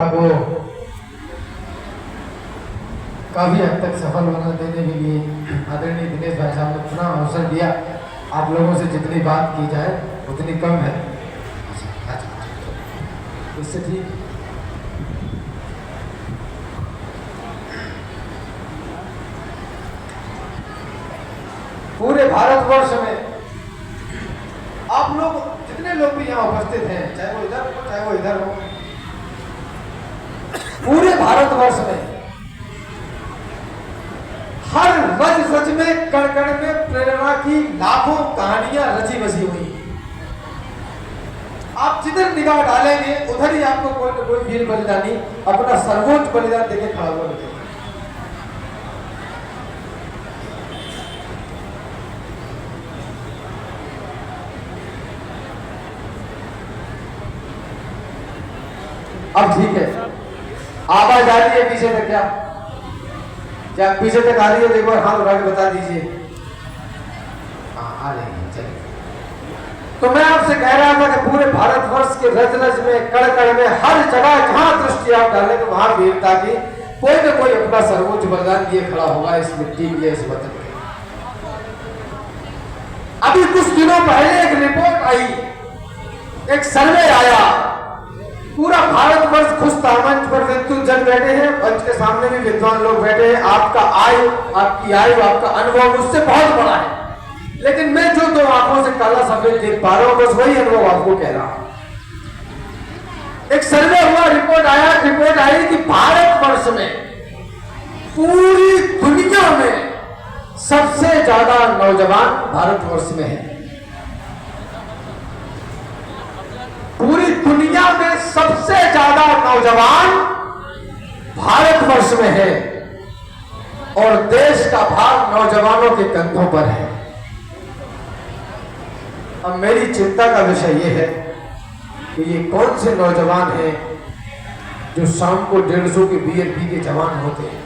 को काफी हद तक सफल बना देने के लिए आदरणीय दिनेश भाई साहब ने पुनः अवसर दिया। आप लोगों से जितनी बात की जाए उतनी कम है। इससे ठीक पूरे भारतवर्ष में आप लोग जितने लोग भी यहाँ उपस्थित हैं, चाहे वो इधर हो चाहे वो इधर हो, पूरे भारतवर्ष में हर रज रज में कण कण में प्रेरणा की लाखों कहानियां रची बसी हुई। आप जिधर निगाह डालेंगे उधर ही आपको कोई न कोई वीर बलिदानी अपना सर्वोच्च बलिदान देके खड़ा हुआ मिलेगा। अब ठीक है, आवाज आ रही है पीछे तक? क्या पीछे तक आ रही है? एक बार हाथ उठा के बता दीजिए। आ रही है, चलिए। तो मैं आपसे कह रहा था कि पूरे भारतवर्ष के रज रज में कण कण में हर जगह जहां दृष्टि आप डालेंगे वहां वीरता की कोई न कोई अपना सर्वोच्च बलिदान दिए खड़ा होगा इस मिट्टी के लिए, इस वतन के। अभी कुछ दिनों पहले एक रिपोर्ट आई, एक सर्वे आया, पूरा भारतवर्ष खुश था। मंच पर विद्युत जन बैठे हैं, मंच के सामने भी विद्वान लोग बैठे हैं। आपका आयु, आपकी आयु, आपका अनुभव मुझसे बहुत बड़ा है, लेकिन मैं जो दो आंखों से काला सफेद देख पा रहा हूं बस वही अनुभव आपको कह रहा हूं। एक सर्वे हुआ, रिपोर्ट आई कि भारतवर्ष में पूरी दुनिया में सबसे ज्यादा नौजवान भारतवर्ष में है। पूरी दुनिया में सबसे ज्यादा नौजवान भारतवर्ष में है और देश का भार नौजवानों के कंधों पर है। अब मेरी चिंता का विषय यह है कि ये कौन से नौजवान हैं जो शाम को 150 के बीएसपी के जवान होते हैं।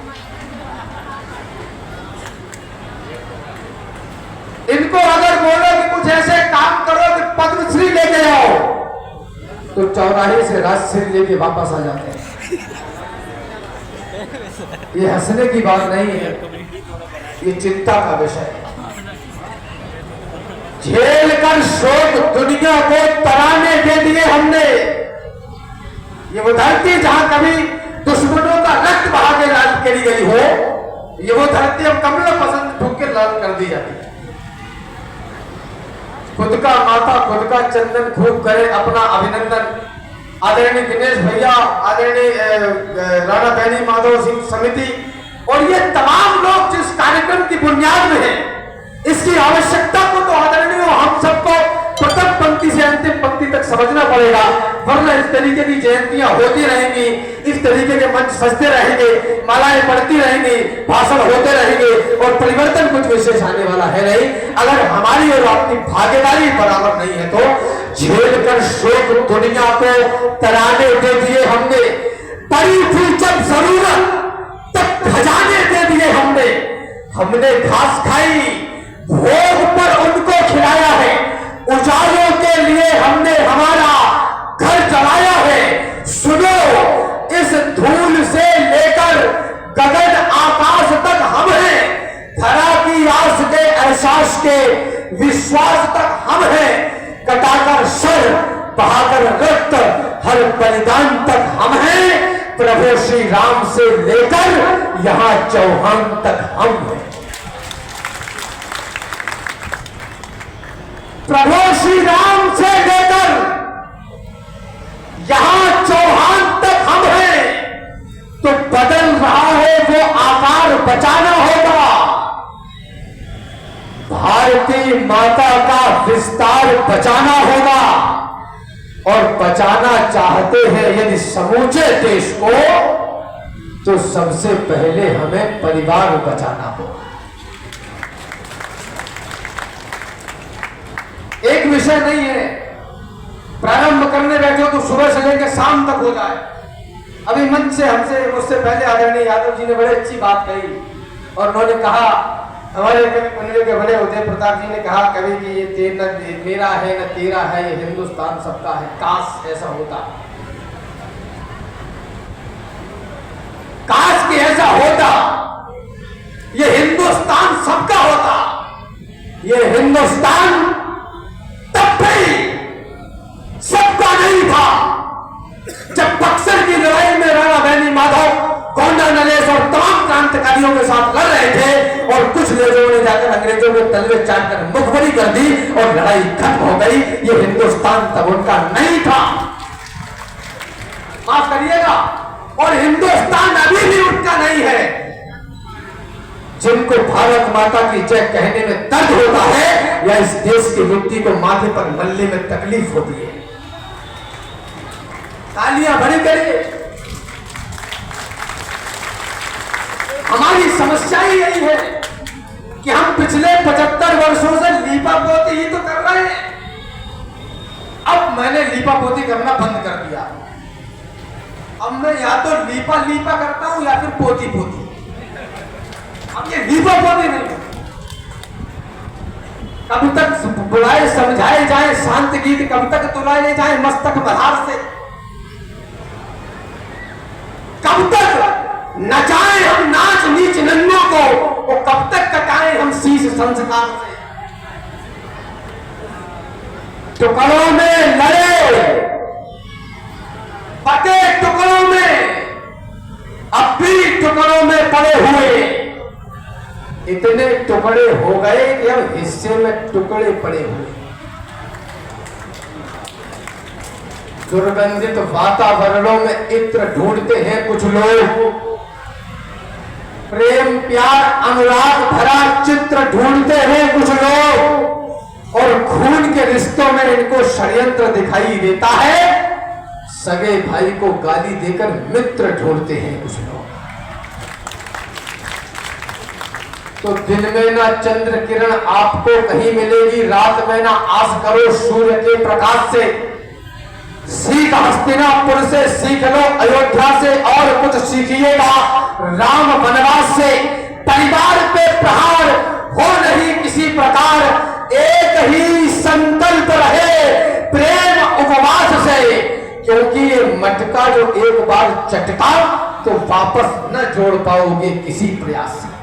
इनको अगर बोलो कि कुछ ऐसे काम करो कि पद्मश्री लेके आओ तो चौराहे से राजश्री लेके वापस आ जाते हैं। ये हंसने की बात नहीं है, ये चिंता का विषय है। झेल कर शोक दुनिया को तराने दे दिए हमने। ये वो धरती जहां कभी दुश्मनों का रक्त बहा के राज करी गई हो, ये वो धरती अब कमला पसंद ठोक के लाल कर दी जाती है। खुद का माथा खुद का चंदन खूब करे, अपना अभिनंदन आदरणीय दिनेश भैया, आदरणीय राणा बैनी माधव सिंह समिति और ये तमाम लोग जिस कार्यक्रम की बुनियाद में है, इसकी आवश्यकता को तो आदरणीय हम सबको प्रथम पंक्ति से अंतिम पंक्ति तक समझना पड़ेगा, वरना इस तरीके की जयंतियां होती रहेंगी, इस तरीके के मंच सजते रहेंगे, मालाएं पड़ती रहेंगी, भाषण होते रहेंगे और परिवर्तन कुछ विशेष आने वाला है नहीं अगर हमारी और आपकी भागीदारी बराबर नहीं है। तो झेल कर शोक दुनिया को तराने दे दिए हमने, पड़ी थी जब जरूरत तब खजाने दे दिए हमने घास खाई, भोग पर उनको खिलाया है, उजालों के लिए हमने हमारा घर जलाया है। सुनो, इस धूल से लेकर गगन आकाश तक हम हैं, धरा की आस के एहसास के विश्वास तक हम हैं, कटाकर सर बहाकर रक्त हर बलिदान तक हम हैं, प्रभु श्री राम से लेकर यहां चौहान तक हम हैं। प्रभु श्री राम से लेकर यहां चौहान तक हम हैं। तो बदल रहा है वो आकार बचाना होगा, भारतीय माता का विस्तार बचाना होगा और बचाना चाहते हैं यदि समूचे देश को तो सबसे पहले हमें परिवार बचाना होगा। एक विषय नहीं है, प्रारंभ करने बैठे हो तो सुबह से लेकर शाम तक हो जाए। अभी मंच से मुझसे पहले आदरणीय यादव जी ने बड़ी अच्छी बात कही और उन्होंने कहा, हमारे मंडली के बड़े उदय प्रताप जी ने कहा कभी कि ये न मेरा है न तेरा है, ये हिंदुस्तान सबका है, काश ऐसा होता। हिंदुस्तान सबका होता, ये हिंदुस्तान तब भी सबका नहीं था जब बक्सर की लड़ाई में राणा बेनी माधव गोंडा नरेश और तमाम क्रांतिकारियों के साथ लड़ रहे थे और कुछ लोगों ने जाकर अंग्रेजों के तलवे चाटकर मुखबरी कर दी और लड़ाई खत्म हो गई। ये हिंदुस्तान तब उनका नहीं था, माफ करिएगा, और हिंदुस्तान अभी भी उनका नहीं है। जिनको भारत माता की जय कहने में दर्द होता है या इस देश की मिट्टी को माथे पर मलने में तकलीफ होती है, तालियां बड़ी करिए। हमारी समस्या ही यही है कि हम पिछले 75 वर्षों से लीपा पोती ही तो कर रहे हैं। अब मैंने लीपा पोती करना बंद कर दिया। अब मैं या तो लीपा लीपा करता हूं या फिर पोती पोती। अब ये लीपा पोती नहीं, कब तक बुलाए समझाए जाए शांत गीत, कब तक तुलाए जाए मस्तक बहार से, कब तक नचाए हम नाच नीच नन्नों को, और कब तक कटाए हम शीश संस्कार से। टुकड़ों में लड़े बटे टुकड़ों में, अब भी टुकड़ों में पड़े हुए, इतने टुकड़े हो गए कि अब हिस्से में टुकड़े पड़े हुए। दुर्गंधित वातावरणों में इत्र ढूंढते हैं कुछ लोग, प्रेम प्यार अनुराग भरा चित्र ढूंढते हैं कुछ लोग, और खून के रिश्तों में इनको षड्यंत्र दिखाई देता है। सगे भाई को गाली देकर मित्र ढूंढते हैं कुछ लोग। तो दिन में ना चंद्र किरण आपको कहीं मिलेगी, रात में ना आस करो सूर्य के प्रकाश से। सीख हस्तिनापुर से सीख लो, अयोध्या से और कुछ सीखिएगा राम वनवास से। परिवार पे प्रहार हो नहीं किसी प्रकार, एक ही संकल्प रहे प्रेम उपवास से, क्योंकि ये मटका जो एक बार चटका तो वापस न जोड़ पाओगे किसी प्रयास से।